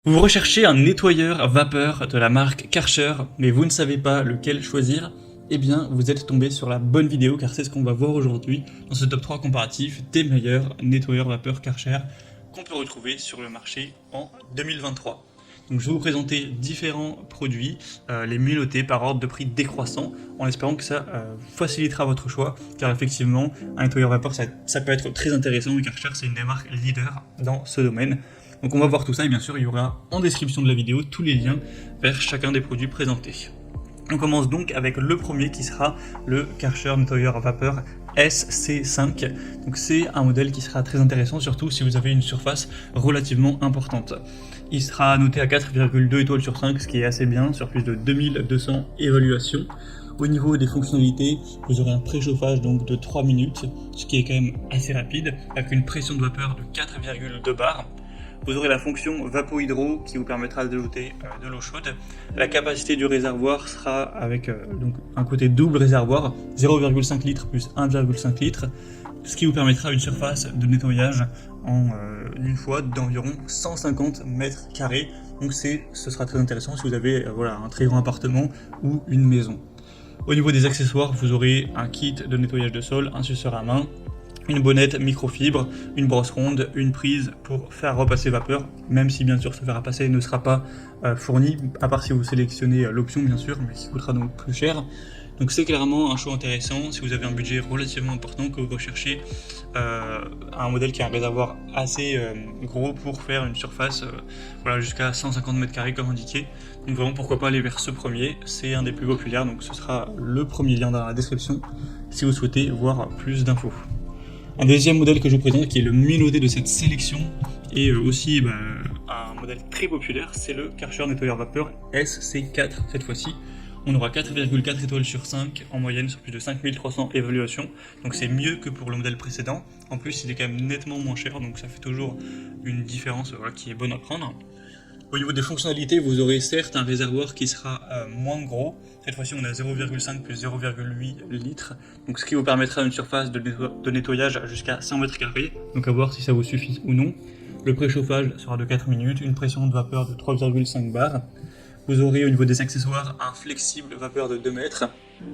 Vous recherchez un nettoyeur vapeur de la marque Karcher, mais vous ne savez pas lequel choisir? Eh bien, vous êtes tombé sur la bonne vidéo, car c'est ce qu'on va voir aujourd'hui dans ce top 3 comparatif des meilleurs nettoyeurs vapeur Karcher qu'on peut retrouver sur le marché en 2023. Donc je vais vous présenter différents produits, les mieux notés par ordre de prix décroissant, en espérant que ça facilitera votre choix, car effectivement, un nettoyeur vapeur, ça peut être très intéressant, et Karcher, c'est une des marques leaders dans ce domaine. Donc on va voir tout ça, et bien sûr, il y aura en description de la vidéo tous les liens vers chacun des produits présentés. On commence donc avec le premier qui sera le Karcher nettoyeur vapeur SC5. Donc c'est un modèle qui sera très intéressant, surtout si vous avez une surface relativement importante. Il sera noté à 4,2 étoiles sur 5, ce qui est assez bien, sur plus de 2200 évaluations. Au niveau des fonctionnalités, vous aurez un préchauffage donc de 3 minutes, ce qui est quand même assez rapide, avec une pression de vapeur de 4,2 bars. Vous aurez la fonction Vapo-Hydro qui vous permettra d'ajouter de l'eau chaude. La capacité du réservoir sera avec donc un côté double réservoir, 0,5 litres plus 1,5 litres, ce qui vous permettra une surface de nettoyage en une fois d'environ 150 mètres carrés. Donc ce sera très intéressant si vous avez un très grand appartement ou une maison. Au niveau des accessoires, vous aurez un kit de nettoyage de sol, un suceur à main, une bonnette microfibre, une brosse ronde, une prise pour faire repasser vapeur, même si bien sûr ce fer à passer ne sera pas fourni, à part si vous sélectionnez l'option bien sûr, mais qui coûtera donc plus cher. Donc c'est clairement un choix intéressant si vous avez un budget relativement important, que vous recherchez un modèle qui a un réservoir assez gros pour faire une surface jusqu'à 150 m² comme indiqué. Donc vraiment pourquoi pas aller vers ce premier, c'est un des plus populaires, donc ce sera le premier lien dans la description si vous souhaitez voir plus d'infos. Un deuxième modèle que je vous présente, qui est le mieux noté de cette sélection, et aussi un modèle très populaire, c'est le Karcher nettoyeur vapeur SC4 cette fois-ci. On aura 4,4 étoiles sur 5 en moyenne sur plus de 5300 évaluations, donc c'est mieux que pour le modèle précédent. En plus il est quand même nettement moins cher, donc ça fait toujours une différence qui est bonne à prendre. Au niveau des fonctionnalités, vous aurez certes un réservoir qui sera moins gros. Cette fois-ci, on a 0,5 plus 0,8 litres, donc ce qui vous permettra une surface de nettoyage jusqu'à 100 m². Donc à voir si ça vous suffit ou non. Le préchauffage sera de 4 minutes, une pression de vapeur de 3,5 bars. Vous aurez au niveau des accessoires un flexible vapeur de 2 mètres,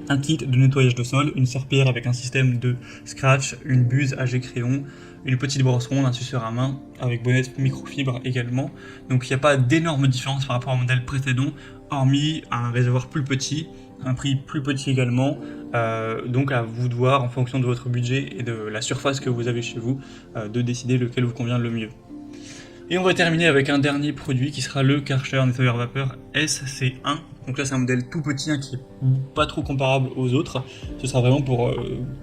un kit de nettoyage de sol, une serpillière avec un système de scratch, une buse à jet crayon, une petite brosse ronde, un suceur à main avec bonnette microfibre également. Donc il n'y a pas d'énorme différence par rapport au modèle précédent, hormis un réservoir plus petit, un prix plus petit également. Donc à vous de voir en fonction de votre budget et de la surface que vous avez chez vous, de décider lequel vous convient le mieux. Et on va terminer avec un dernier produit qui sera le Karcher nettoyeur vapeur SC1. Donc là c'est un modèle tout petit qui est pas trop comparable aux autres. Ce sera vraiment pour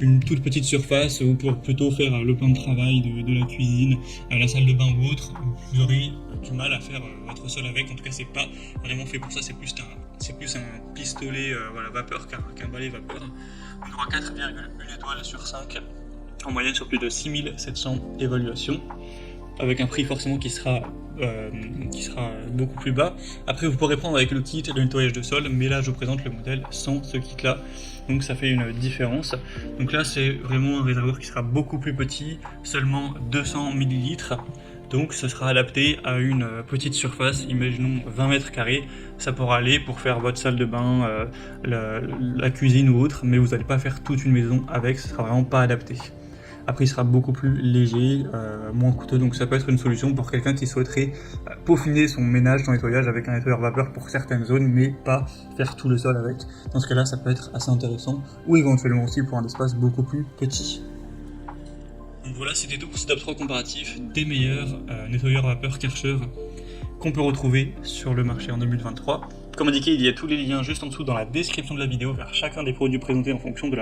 une toute petite surface ou pour plutôt faire le plan de travail de la cuisine, la salle de bain ou autre. Vous aurez du mal à faire votre sol avec. En tout cas c'est pas vraiment fait pour ça, c'est plus un pistolet vapeur qu'un balai vapeur. On aura 4,1 étoiles sur 5 en moyenne sur plus de 6700 évaluations, avec un prix forcément qui sera beaucoup plus bas. Après vous pourrez prendre avec le kit de nettoyage de sol, mais là je vous présente le modèle sans ce kit là, donc ça fait une différence. Donc là c'est vraiment un réservoir qui sera beaucoup plus petit, seulement 200 ml, donc ce sera adapté à une petite surface, imaginons 20 m², ça pourra aller pour faire votre salle de bain, la cuisine ou autre, mais vous n'allez pas faire toute une maison avec, ce sera vraiment pas adapté. Après, il sera beaucoup plus léger, moins coûteux, donc ça peut être une solution pour quelqu'un qui souhaiterait peaufiner son ménage, son nettoyage avec un nettoyeur vapeur pour certaines zones, mais pas faire tout le sol avec. Dans ce cas-là, ça peut être assez intéressant, ou éventuellement aussi pour un espace beaucoup plus petit. Donc voilà, c'était tout pour ce top 3 comparatif des meilleurs nettoyeurs vapeur Karcher qu'on peut retrouver sur le marché en 2023. Comme indiqué, il y a tous les liens juste en dessous dans la description de la vidéo vers chacun des produits présentés en fonction de la